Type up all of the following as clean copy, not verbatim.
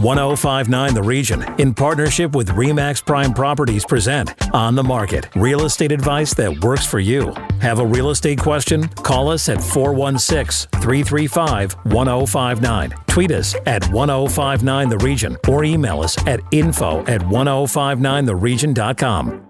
1059 The Region, in partnership with RE/MAX Prime Properties, present On the Market, real estate advice that works for you. Have a real estate question? Call us at 416-335-1059. Tweet us at 1059 The Region or email us at info@1059theregion.com.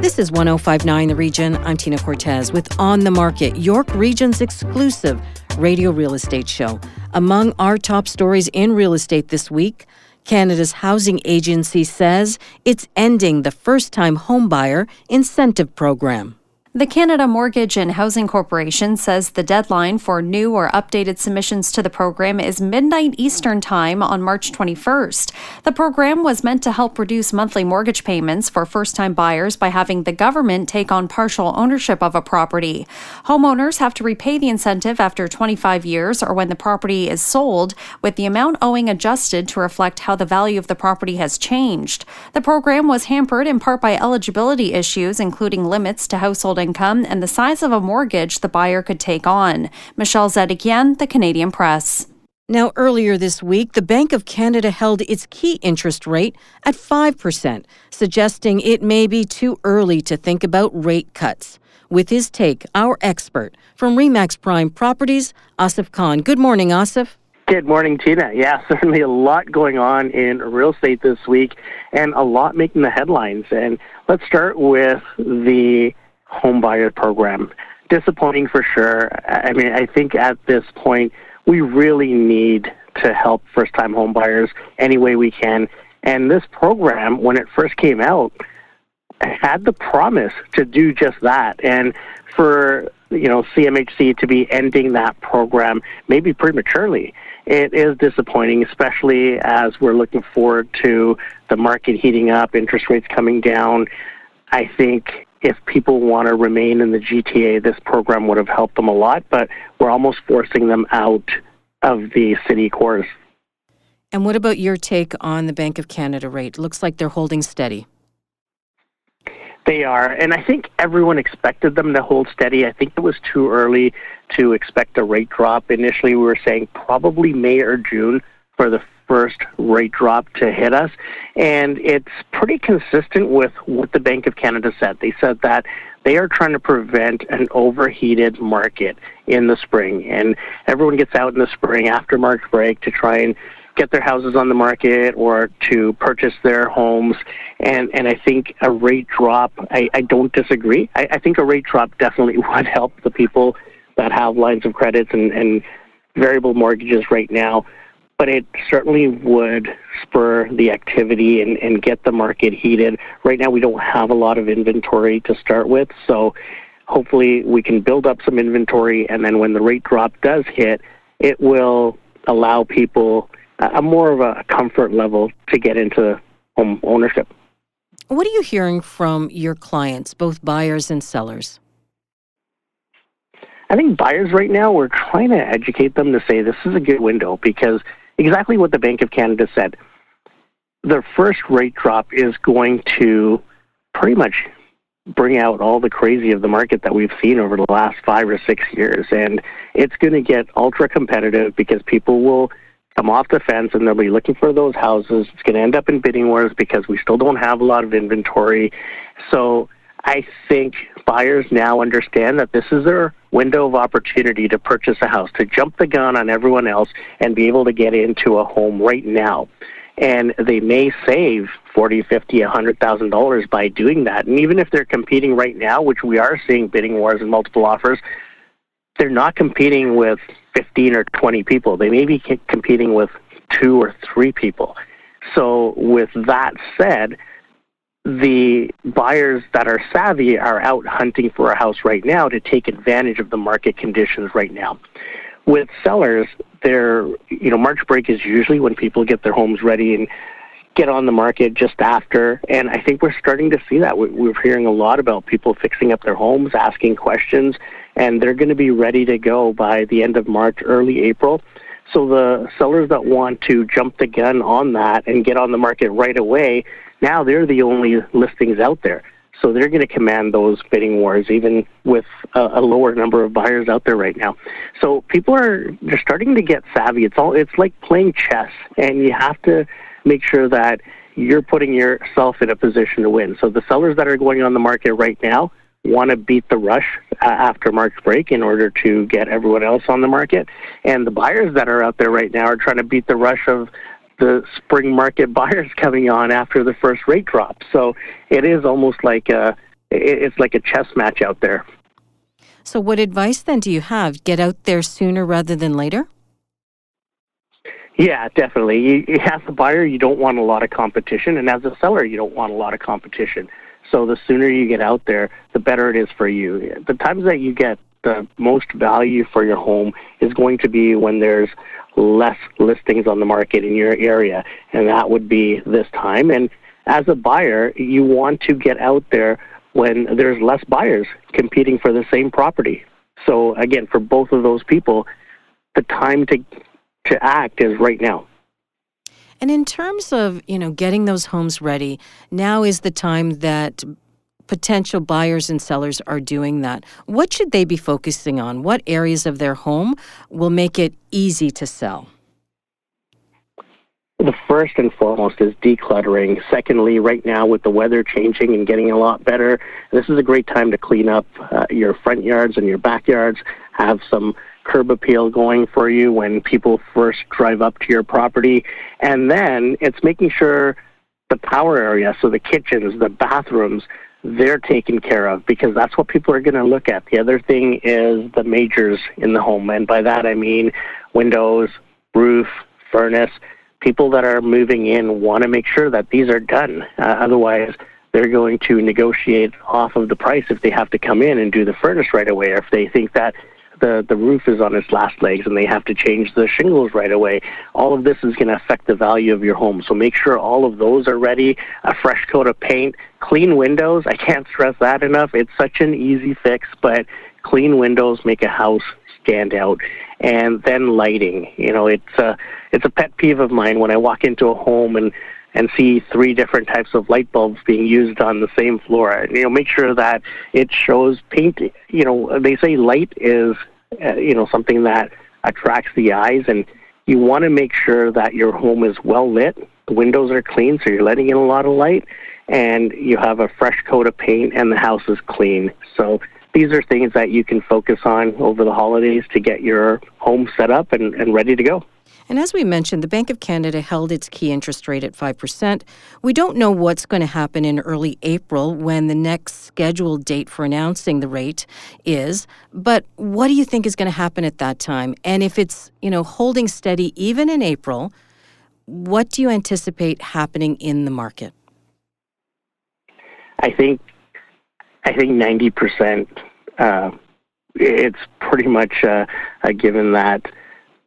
This is 1059 The Region. I'm Tina Cortez with On the Market, York Region's exclusive radio real estate show. Among our top stories in real estate this week, Canada's Housing Agency says it's ending the first-time homebuyer incentive program. The Canada Mortgage and Housing Corporation says the deadline for new or updated submissions to the program is midnight Eastern Time on March 21st. The program was meant to help reduce monthly mortgage payments for first-time buyers by having the government take on partial ownership of a property. Homeowners have to repay the incentive after 25 years or when the property is sold, with the amount owing adjusted to reflect how the value of the property has changed. The program was hampered in part by eligibility issues, including limits to household income and the size of a mortgage the buyer could take on. Michelle Zedekian, The Canadian Press. Now, earlier this week, the Bank of Canada held its key interest rate at 5%, suggesting it may be too early to think about rate cuts. With his take, our expert from RE/MAX Prime Properties, Asif Khan. Good morning, Asif. Good morning, Tina. Yeah, certainly a lot going on in real estate this week and a lot making the headlines. And let's start with the homebuyer program. Disappointing for sure. I mean, I think at this point, we really need to help first-time homebuyers any way we can. And this program, when it first came out, had the promise to do just that. And for, CMHC to be ending that program maybe prematurely, it is disappointing, especially as we're looking forward to the market heating up, interest rates coming down. I think if people want to remain in the GTA, this program would have helped them a lot, but we're almost forcing them out of the city cores. And what about your take on the Bank of Canada rate? Looks like they're holding steady. They are, and I think everyone expected them to hold steady. I think it was too early to expect a rate drop. Initially, we were saying probably May or June for the first rate drop to hit us, and it's pretty consistent with what the Bank of Canada said. They said that they are trying to prevent an overheated market in the spring, and everyone gets out in the spring after March break to try and get their houses on the market or to purchase their homes, and I think a rate drop, I don't disagree. I think a rate drop definitely would help the people that have lines of credits and variable mortgages right now, but it certainly would spur the activity and get the market heated. Right now, we don't have a lot of inventory to start with, so hopefully we can build up some inventory, and then when the rate drop does hit, it will allow people a more of a comfort level to get into home ownership. What are you hearing from your clients, both buyers and sellers? I think buyers right now, we're trying to educate them to say this is a good window because exactly what the Bank of Canada said. The first rate drop is going to pretty much bring out all the crazy of the market that we've seen over the last 5 or 6 years. And it's going to get ultra competitive because people will come off the fence and they'll be looking for those houses. It's going to end up in bidding wars because we still don't have a lot of inventory. So I think buyers now understand that this is their window of opportunity to purchase a house, to jump the gun on everyone else and be able to get into a home right now. And they may save $40,000, $50,000, $100,000 by doing that. And even if they're competing right now, which we are seeing bidding wars and multiple offers, they're not competing with 15 or 20 people. They may be competing with 2 or 3 people. So with that said, the buyers that are savvy are out hunting for a house right now to take advantage of the market conditions right now. With sellers, March break is usually when people get their homes ready and get on the market just after, and I think we're starting to see that. We're hearing a lot about people fixing up their homes, asking questions, and they're going to be ready to go by the end of March, early April. So the sellers that want to jump the gun on that and get on the market right away, now they're the only listings out there. So they're going to command those bidding wars, even with a lower number of buyers out there right now. So they're starting to get savvy. It's like playing chess, and you have to make sure that you're putting yourself in a position to win. So the sellers that are going on the market right now want to beat the rush after March break in order to get everyone else on the market. And the buyers that are out there right now are trying to beat the rush of the spring market buyers coming on after the first rate drop. So it is almost like it's like a chess match out there. So what advice then do you have? Get out there sooner rather than later? Yeah, definitely. As a buyer, you don't want a lot of competition, and as a seller, you don't want a lot of competition. So the sooner you get out there, the better it is for you. The times that you get the most value for your home is going to be when there's less listings on the market in your area, and that would be this time. And as a buyer, you want to get out there when there's less buyers competing for the same property. So again, for both of those people, the time to act is right now. And in terms of, getting those homes ready, now is the time that potential buyers and sellers are doing that. What should they be focusing on? What areas of their home will make it easy to sell? The first and foremost is decluttering. Secondly, right now with the weather changing and getting a lot better, this is a great time to clean up your front yards and your backyards, have some curb appeal going for you when people first drive up to your property. And then it's making sure the power area, so the kitchens, the bathrooms, they're taken care of, because that's what people are going to look at. The other thing is the majors in the home. And by that I mean windows, roof, furnace. People that are moving in want to make sure that these are done. Otherwise, they're going to negotiate off of the price if they have to come in and do the furnace right away, or if they think that the roof is on its last legs and they have to change the shingles right away. All of this is going to affect the value of your home. So make sure all of those are ready. A fresh coat of paint, clean windows. I can't stress that enough. It's such an easy fix, but clean windows make a house stand out. And then lighting. It's a pet peeve of mine when I walk into a home and see 3 different types of light bulbs being used on the same floor. Make sure that it shows paint. They say light is, something that attracts the eyes, and you want to make sure that your home is well lit. The windows are clean, so you're letting in a lot of light, and you have a fresh coat of paint, and the house is clean. So these are things that you can focus on over the holidays to get your home set up and ready to go. And as we mentioned, the Bank of Canada held its key interest rate at 5%. We don't know what's going to happen in early April when the next scheduled date for announcing the rate is. But what do you think is going to happen at that time? And if it's, holding steady even in April, what do you anticipate happening in the market? I think 90%. It's pretty much a given that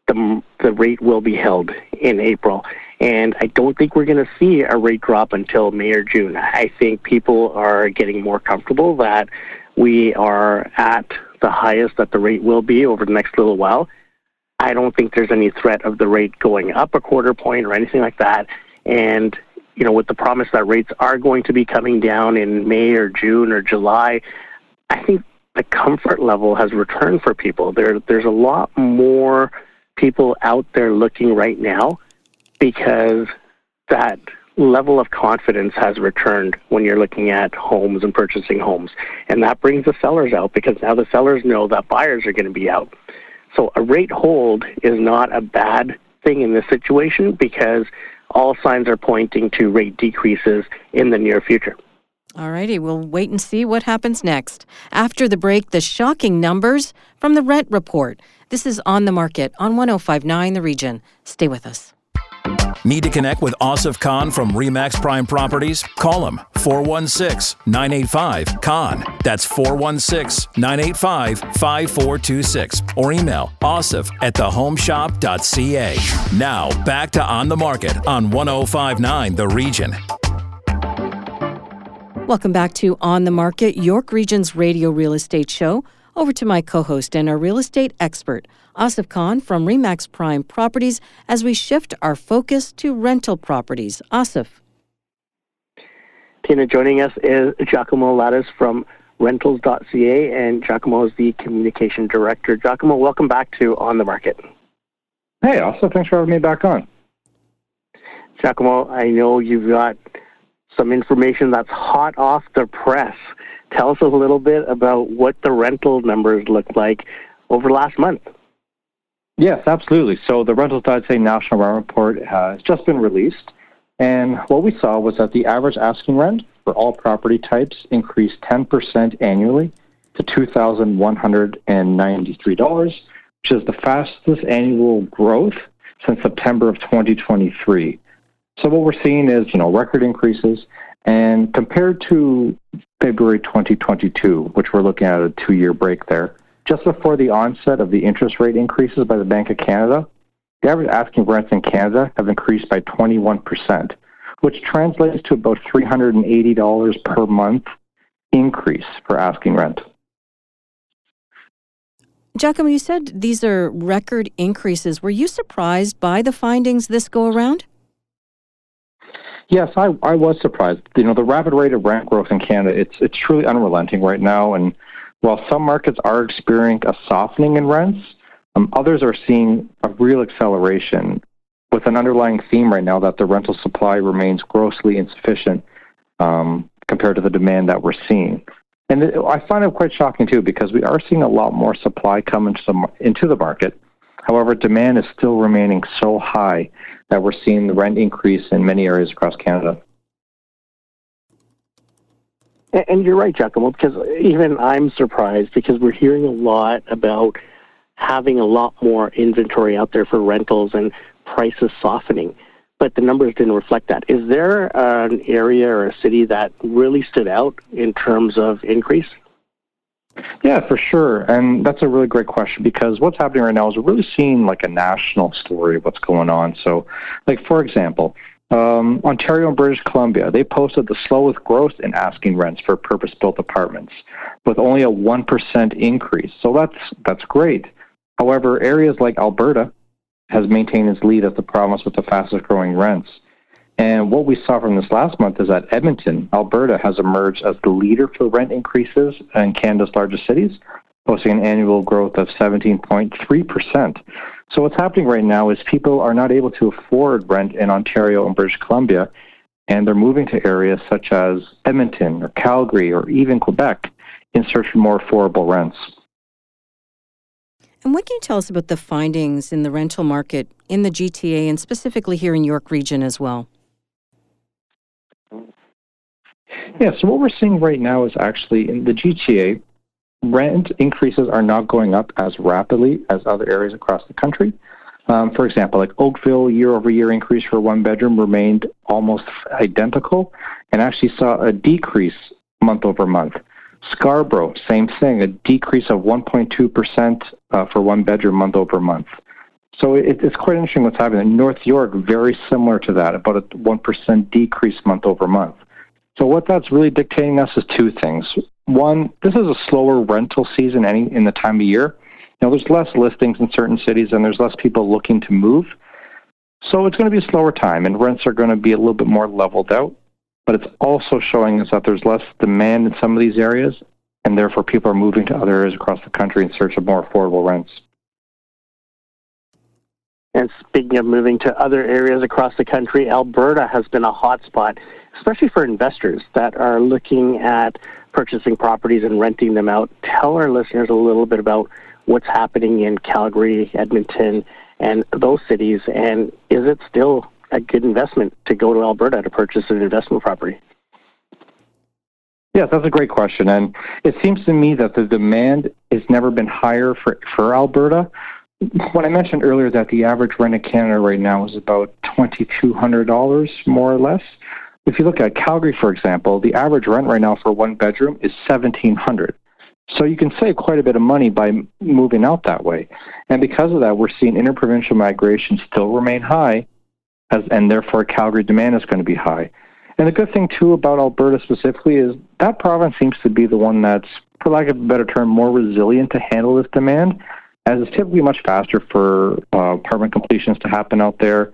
the rate will be held in April. And I don't think we're going to see a rate drop until May or June. I think people are getting more comfortable that we are at the highest that the rate will be over the next little while. I don't think there's any threat of the rate going up a quarter point or anything like that. And, with the promise that rates are going to be coming down in May or June or July, I think the comfort level has returned for people. There's a lot more people out there looking right now because that level of confidence has returned when you're looking at homes and purchasing homes. And that brings the sellers out, because now the sellers know that buyers are going to be out. So a rate hold is not a bad thing in this situation, because all signs are pointing to rate decreases in the near future. All righty, we'll wait and see what happens next. After the break, the shocking numbers from the rent report. This is On the Market on 105.9 The Region. Stay with us. Need to connect with Asif Khan from RE/MAX Prime Properties? Call him 416-985-KHAN. That's 416-985-5426. Or email asif@thehomeshop.ca. Now back to On the Market on 105.9 The Region. Welcome back to On the Market, York Region's radio real estate show. Over to my co-host and our real estate expert, Asif Khan from RE/MAX Prime Properties, as we shift our focus to rental properties. Asif. Tina, joining us is Giacomo Ladas from Rentals.ca, and Giacomo is the Communication Director. Giacomo, welcome back to On the Market. Hey, also, thanks for having me back on. Giacomo, I know you've got some information that's hot off the press. Tell us a little bit about what the rental numbers look like over last month. Yes, absolutely. So the Rentals.ca National Rent Report has just been released, and what we saw was that the average asking rent for all property types increased 10% annually to $2,193, which is the fastest annual growth since September of 2023. So what we're seeing is, record increases, and compared to February 2022, which we're looking at a 2-year break there, just before the onset of the interest rate increases by the Bank of Canada, the average asking rents in Canada have increased by 21%, which translates to about $380 per month increase for asking rent. Giacomo, you said these are record increases. Were you surprised by the findings this go around? Yes, I was surprised. The rapid rate of rent growth in Canada, it's truly unrelenting right now. And while some markets are experiencing a softening in rents, others are seeing a real acceleration with an underlying theme right now that the rental supply remains grossly insufficient compared to the demand that we're seeing. And I find it quite shocking, too, because we are seeing a lot more supply come into the market. However, demand is still remaining so high that we're seeing the rent increase in many areas across Canada. And you're right, Giacomo, because even I'm surprised because we're hearing a lot about having a lot more inventory out there for rentals and prices softening, but the numbers didn't reflect that. Is there an area or a city that really stood out in terms of increase? Yeah, for sure. And that's a really great question because what's happening right now is we're really seeing like a national story of what's going on. So, for example, Ontario and British Columbia, they posted the slowest growth in asking rents for purpose-built apartments with only a 1% increase. So that's great. However, areas like Alberta has maintained its lead as the province with the fastest growing rents. And what we saw from this last month is that Edmonton, Alberta, has emerged as the leader for rent increases in Canada's largest cities, posting an annual growth of 17.3%. So what's happening right now is people are not able to afford rent in Ontario and British Columbia, and they're moving to areas such as Edmonton or Calgary or even Quebec in search for more affordable rents. And what can you tell us about the findings in the rental market in the GTA and specifically here in York Region as well? Yeah, so what we're seeing right now is actually in the GTA, rent increases are not going up as rapidly as other areas across the country. For example, like Oakville, year-over-year increase for one bedroom remained almost identical and actually saw a decrease month over month. Scarborough, same thing, a decrease of 1.2% for one bedroom month over month. So it's quite interesting what's happening. In North York, very similar to that, about a 1% decrease month over month. So what that's really dictating us is two things. One, this is a slower rental season in the time of year. There's less listings in certain cities and there's less people looking to move. So it's going to be a slower time and rents are going to be a little bit more leveled out. But it's also showing us that there's less demand in some of these areas and therefore people are moving to other areas across the country in search of more affordable rents. And speaking of moving to other areas across the country, Alberta has been a hot spot, especially for investors that are looking at purchasing properties and renting them out. Tell our listeners a little bit about what's happening in Calgary, Edmonton, and those cities, and is it still a good investment to go to Alberta to purchase an investment property? Yes, that's a great question, and it seems to me that the demand has never been higher for Alberta. When I mentioned earlier that the average rent in Canada right now is about $2,200, more or less. If you look at Calgary, for example, the average rent right now for one bedroom is $1,700. So you can save quite a bit of money by moving out that way. And because of that, we're seeing interprovincial migration still remain high, and therefore Calgary demand is going to be high. And the good thing, too, about Alberta specifically is that province seems to be the one that's, for lack of a better term, more resilient to handle this demand, as it's typically much faster for apartment completions to happen out there.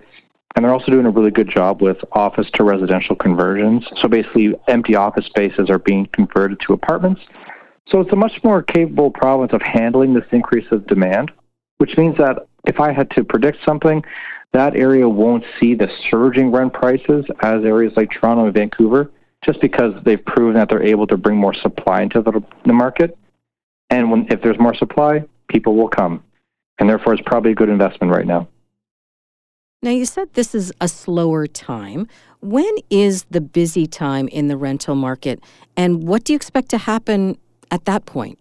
And they're also doing a really good job with office to residential conversions. So basically, empty office spaces are being converted to apartments. So it's a much more capable province of handling this increase of demand, which means that if I had to predict something, that area won't see the surging rent prices as areas like Toronto and Vancouver, just because they've proven that they're able to bring more supply into the market. And if there's more supply, people will come. And therefore, it's probably a good investment right now. Now, you said this is a slower time. When is the busy time in the rental market, and what do you expect to happen at that point?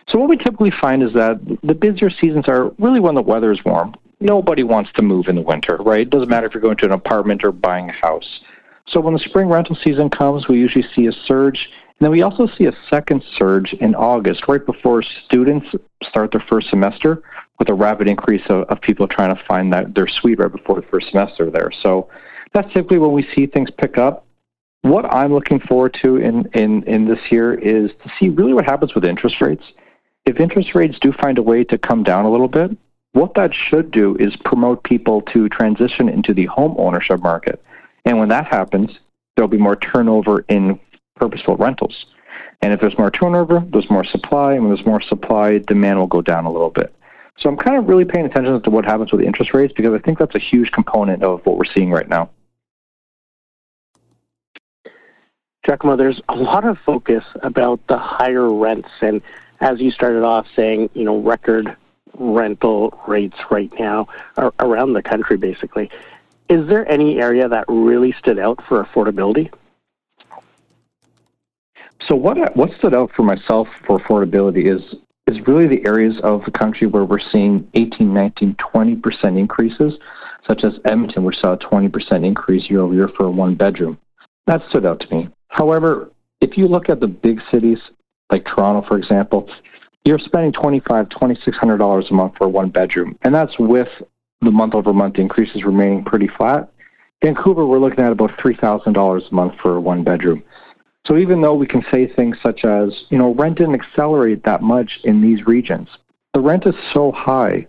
So what we typically find is that the busier seasons are really when the weather is warm. Nobody wants to move in the winter, right? It doesn't matter if you're going to an apartment or buying a house. So when the spring rental season comes, we usually see a surge. And then we also see a second surge in August, right before students start their first semester, with a rapid increase of people trying to find their suite right before the first semester there. So that's typically when we see things pick up. What I'm looking forward to in this year is to see really what happens with interest rates. If interest rates do find a way to come down a little bit, what that should do is promote people to transition into the home ownership market. And when that happens, there'll be more turnover in purposeful rentals. And if there's more turnover, there's more supply. And when there's more supply, demand will go down a little bit. So I'm kind of really paying attention to what happens with the interest rates, because I think that's a huge component of what we're seeing right now. Giacomo, there's a lot of focus about the higher rents, and as you started off saying, record rental rates right now around the country, basically. Is there any area that really stood out for affordability? So what stood out for myself for affordability is really the areas of the country where we're seeing 18, 19, 20% increases, such as Edmonton, which saw a 20% increase year over year for a one-bedroom. That stood out to me. However, if you look at the big cities, like Toronto, for example, you're spending $2,500, $2,600 a month for a one-bedroom, and that's with the month-over-month increases remaining pretty flat. Vancouver, we're looking at about $3,000 a month for a one-bedroom. So even though we can say things such as, rent didn't accelerate that much in these regions, the rent is so high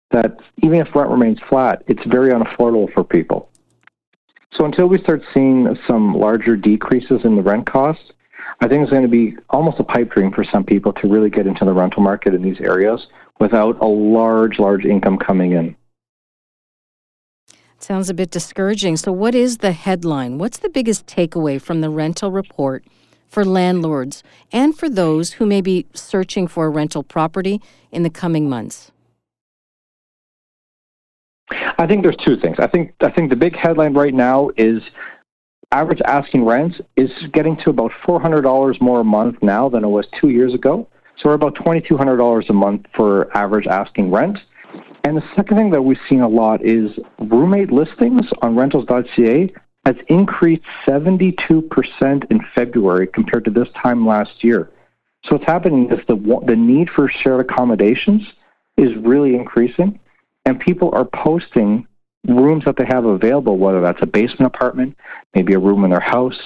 that even if rent remains flat, it's very unaffordable for people. So until we start seeing some larger decreases in the rent costs, I think it's going to be almost a pipe dream for some people to really get into the rental market in these areas without a large income coming in. Sounds a bit discouraging. So what is the headline? What's the biggest takeaway from the rental report for landlords and for those who may be searching for a rental property in the coming months? I think there's two things. I think the big headline right now is average asking rents is getting to about $400 more a month now than it was 2 years ago. So we're about $2,200 a month for average asking rent. And the second thing that we've seen a lot is roommate listings on Rentals.ca has increased 72% in February compared to this time last year. So what's happening is the need for shared accommodations is really increasing, and people are posting rooms that they have available, whether that's a basement apartment, maybe a room in their house.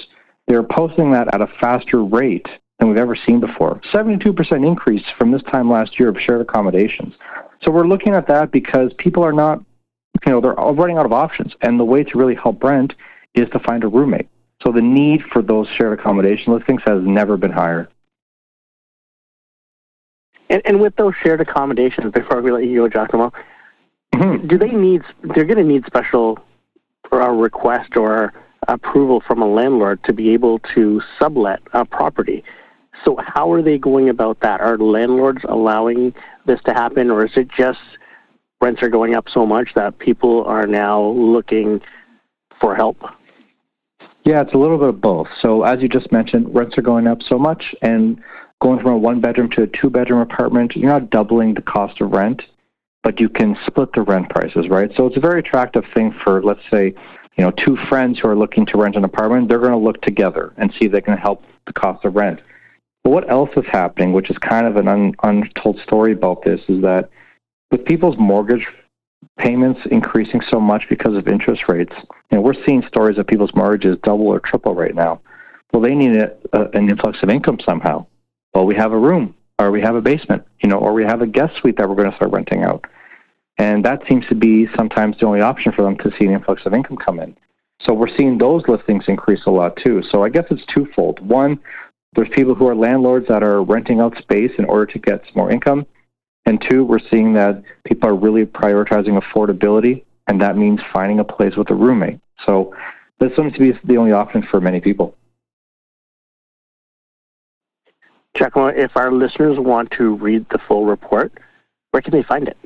They're posting that at a faster rate than we've ever seen before. 72% increase from this time last year of shared accommodations. So we're looking at that because people are not, they're running out of options. And the way to really help rent is to find a roommate. So the need for those shared accommodation listings has never been higher. And with those shared accommodations, before we let you go, Giacomo, Mm-hmm. they're going to need special request or approval from a landlord to be able to sublet a property. So how are they going about that? Are landlords allowing this to happen, or is it just rents are going up so much that people are now looking for help? Yeah, it's a little bit of both. So as you just mentioned, rents are going up so much, and going from a one-bedroom to a two-bedroom apartment, you're not doubling the cost of rent, but you can split the rent prices, right? So it's a very attractive thing for, let's say, two friends who are looking to rent an apartment. They're going to look together and see if they can help the cost of rent. But what else is happening, which is kind of an untold story about this, is that with people's mortgage payments increasing so much because of interest rates, we're seeing stories of people's mortgages double or triple right now. Well, they need an influx of income somehow. Well, we have a room, or we have a basement, or we have a guest suite that we're going to start renting out. And that seems to be sometimes the only option for them to see an influx of income come in. So we're seeing those listings increase a lot too. So I guess it's twofold. One, there's people who are landlords that are renting out space in order to get some more income. And two, we're seeing that people are really prioritizing affordability, and that means finding a place with a roommate. So this seems to be the only option for many people. Giacomo, if our listeners want to read the full report, where can they find it?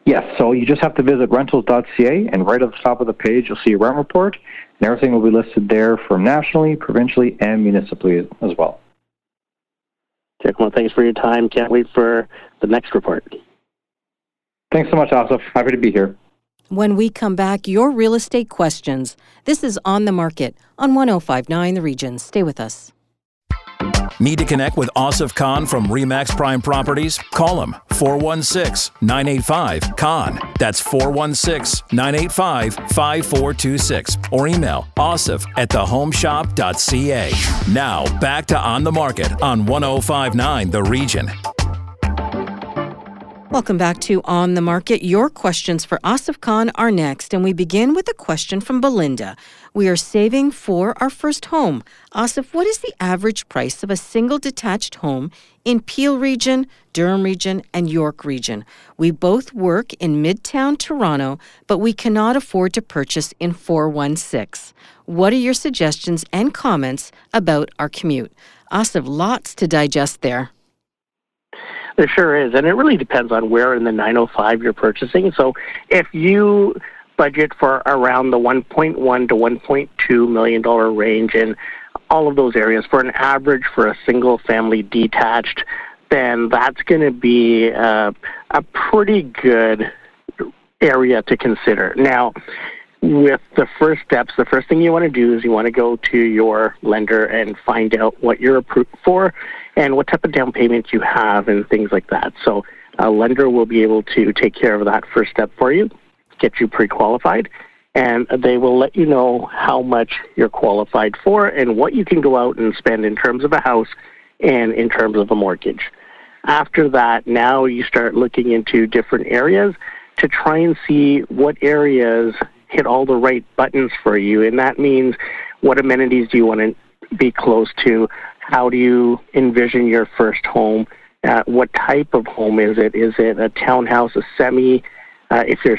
Yes, so you just have to visit Rentals.ca, and right at the top of the page, you'll see a rent report, and everything will be listed there from nationally, provincially, and municipally as well. Giacomo, thanks for your time. Can't wait for the next report. Thanks so much, Asif. Happy to be here. When we come back, your real estate questions. This is On the Market on 105.9 The Region. Stay with us. Need to connect with Asif Khan from RE/MAX Prime Properties? Call him 416-985-KHAN. That's 416-985-5426. Or email asif@thehomeshop.ca. Now back to On the Market on 105.9 The Region. Welcome back to On the Market. Your questions for Asif Khan are next, and we begin with a question from Belinda. We are saving for our first home. Asif, what is the average price of a single detached home in Peel Region, Durham Region, and York Region? We both work in Midtown Toronto, but we cannot afford to purchase in 416. What are your suggestions and comments about our commute? Asif, lots to digest there. There sure is, and it really depends on where in the 905 you're purchasing. So if you budget for around the $1.1 to $1.2 million range in all of those areas for an average for a single family detached, then that's going to be a pretty good area to consider. Now, with the first steps, the first thing you want to do is you want to go to your lender and find out what you're approved for and what type of down payment you have and things like that. So a lender will be able to take care of that first step for you, get you pre-qualified, and they will let you know how much you're qualified for and what you can go out and spend in terms of a house and in terms of a mortgage. After that, now you start looking into different areas to try and see what areas hit all the right buttons for you, and that means what amenities do you want to be close to? How do you envision your first home? What type of home is it? Is it a townhouse, a semi? If you're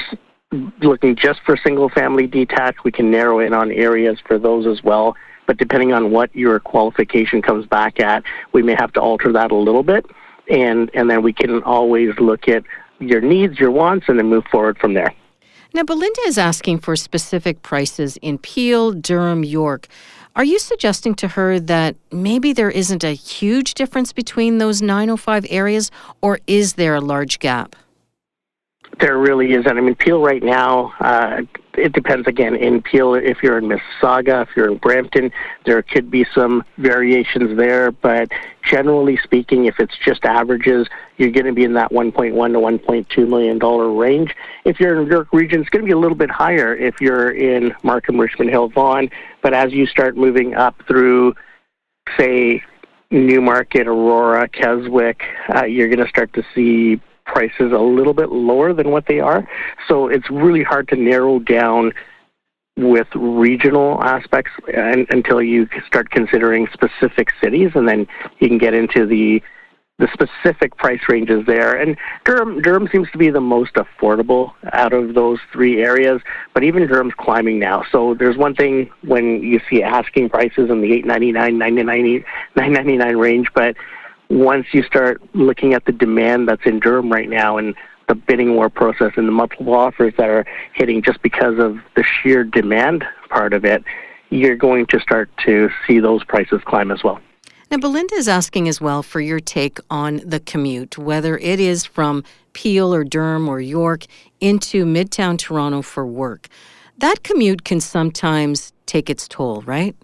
looking just for single-family detached, we can narrow in on areas for those as well. But depending on what your qualification comes back at, we may have to alter that a little bit, and then we can always look at your needs, your wants, and then move forward from there. Now, Belinda is asking for specific prices in Peel, Durham, York. Are you suggesting to her that maybe there isn't a huge difference between those 905 areas, or is there a large gap? There really isn't. I mean, Peel right now, it depends again. In Peel, if you're in Mississauga, if you're in Brampton, there could be some variations there. But generally speaking, if it's just averages, you're going to be in that $1.1 to $1.2 million range. If you're in York Region, it's going to be a little bit higher if you're in Markham, Richmond Hill, Vaughan. But as you start moving up through, say, Newmarket, Aurora, Keswick, you're going to start to see prices a little bit lower than what they are. So it's really hard to narrow down with regional aspects until you start considering specific cities, and then you can get into the specific price ranges there. And Durham seems to be the most affordable out of those three areas, but even Durham's climbing now. So there's one thing when you see asking prices in the $899, $999 range, but once you start looking at the demand that's in Durham right now and the bidding war process and the multiple offers that are hitting just because of the sheer demand part of it, you're going to start to see those prices climb as well. Now, Belinda is asking as well for your take on the commute, whether it is from Peel or Durham or York into Midtown Toronto for work. That commute can sometimes take its toll, right?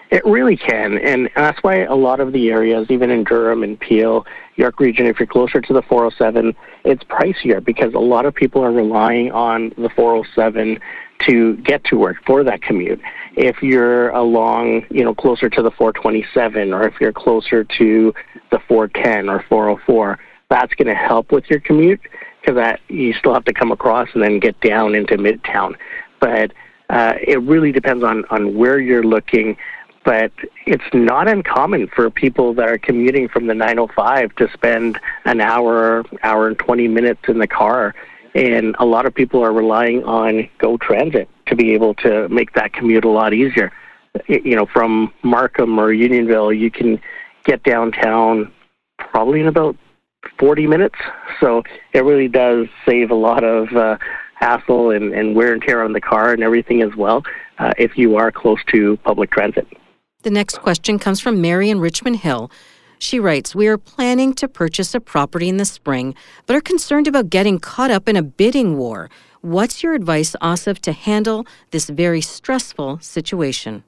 It really can, and that's why a lot of the areas, even in Durham and Peel, York Region, if you're closer to the 407, it's pricier because a lot of people are relying on the 407 to get to work for that commute. If you're along, closer to the 427, or if you're closer to the 410 or 404, that's going to help with your commute, because you still have to come across and then get down into Midtown. But it really depends on where you're looking. But it's not uncommon for people that are commuting from the 905 to spend an hour and 20 minutes in the car. And a lot of people are relying on GO Transit to be able to make that commute a lot easier. From Markham or Unionville, you can get downtown probably in about 40 minutes. So it really does save a lot of hassle and wear and tear on the car and everything as well if you are close to public transit. The next question comes from Mary in Richmond Hill. She writes, "We are planning to purchase a property in the spring, but are concerned about getting caught up in a bidding war. What's your advice, Asif, to handle this very stressful situation?"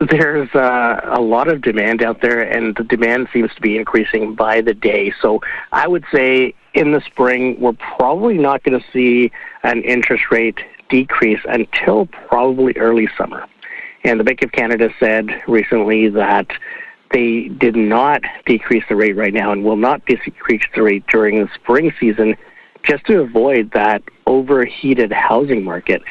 There's a lot of demand out there, and the demand seems to be increasing by the day. So I would say in the spring, we're probably not going to see an interest rate decrease until probably early summer. And the Bank of Canada said recently that they did not decrease the rate right now and will not decrease the rate during the spring season, just to avoid that overheated housing market.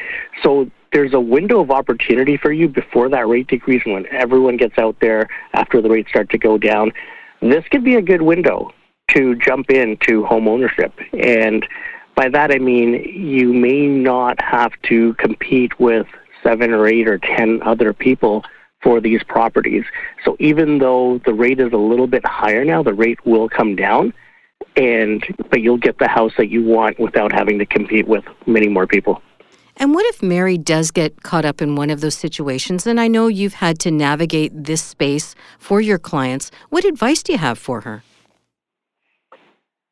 So there's a window of opportunity for you before that rate decrease, when everyone gets out there after the rates start to go down. This could be a good window to jump into home ownership. And by that I mean you may not have to compete with 7 or 8 or 10 other people for these properties. So even though the rate is a little bit higher now, the rate will come down, but you'll get the house that you want without having to compete with many more people. And what if Mary does get caught up in one of those situations? And I know you've had to navigate this space for your clients. What advice do you have for her?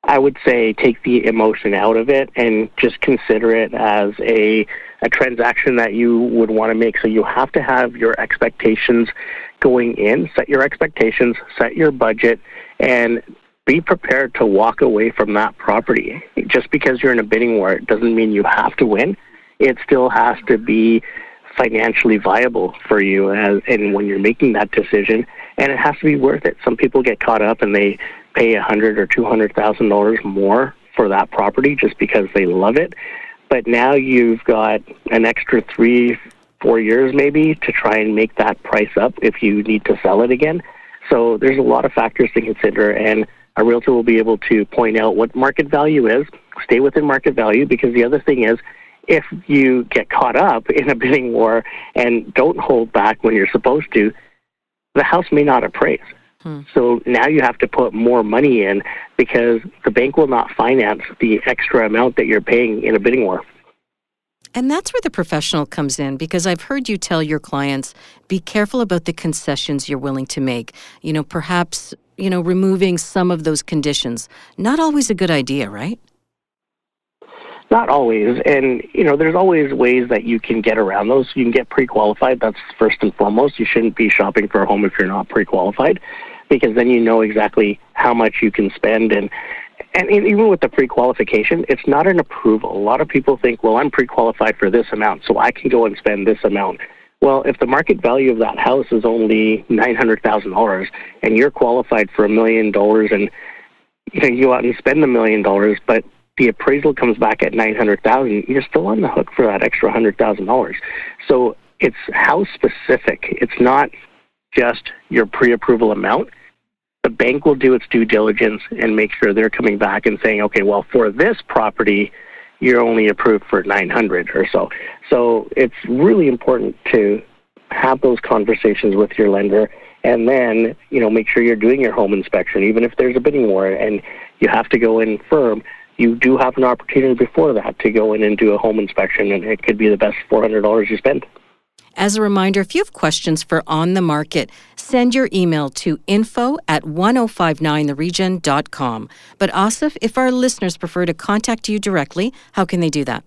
I would say take the emotion out of it and just consider it as a transaction that you would want to make. So you have to have your expectations going in, set your expectations, set your budget, and be prepared to walk away from that property. Just because you're in a bidding war, it doesn't mean you have to win. It still has to be financially viable for you and when you're making that decision, and it has to be worth it. Some people get caught up and they pay $100,000 or $200,000 more for that property just because they love it. But now you've got an extra 3-4 years maybe to try and make that price up if you need to sell it again. So there's a lot of factors to consider, and a realtor will be able to point out what market value is, stay within market value, because the other thing is, if you get caught up in a bidding war and don't hold back when you're supposed to, the house may not appraise. So now you have to put more money in because the bank will not finance the extra amount that you're paying in a bidding war. And that's where the professional comes in, because I've heard you tell your clients, be careful about the concessions you're willing to make. Perhaps, removing some of those conditions. Not always a good idea, right? Not always. And, there's always ways that you can get around those. You can get pre-qualified. That's first and foremost. You shouldn't be shopping for a home if you're not pre-qualified, because then you know exactly how much you can spend. And even with the pre-qualification, it's not an approval. A lot of people think, well, I'm pre-qualified for this amount, so I can go and spend this amount. Well, if the market value of that house is only $900,000 and you're qualified for $1 million and you go out and spend $1 million, but the appraisal comes back at $900,000, you're still on the hook for that extra $100,000. So it's house specific. It's not just your pre-approval amount. The bank will do its due diligence and make sure they're coming back and saying, okay, well, for this property, you're only approved for $900 or so. So it's really important to have those conversations with your lender, and then, make sure you're doing your home inspection. Even if there's a bidding war and you have to go in firm, you do have an opportunity before that to go in and do a home inspection, and it could be the best $400 you spend. As a reminder, if you have questions for On the Market, send your email to info@1059theregion.com. But Asif, if our listeners prefer to contact you directly, how can they do that?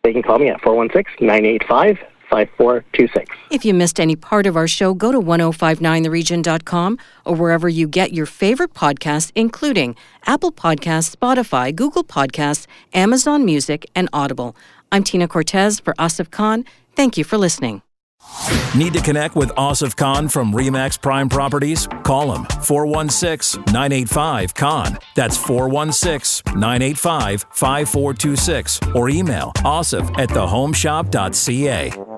They can call me at 416-985-5426. If you missed any part of our show, go to 1059theregion.com or wherever you get your favorite podcasts, including Apple Podcasts, Spotify, Google Podcasts, Amazon Music, and Audible. I'm Tina Cortez for Asif Khan. Thank you for listening. Need to connect with Asif Khan from RE/MAX Prime Properties? Call him 416-985-KHAN. That's 416-985-5426 or email asif@thehomeshop.ca.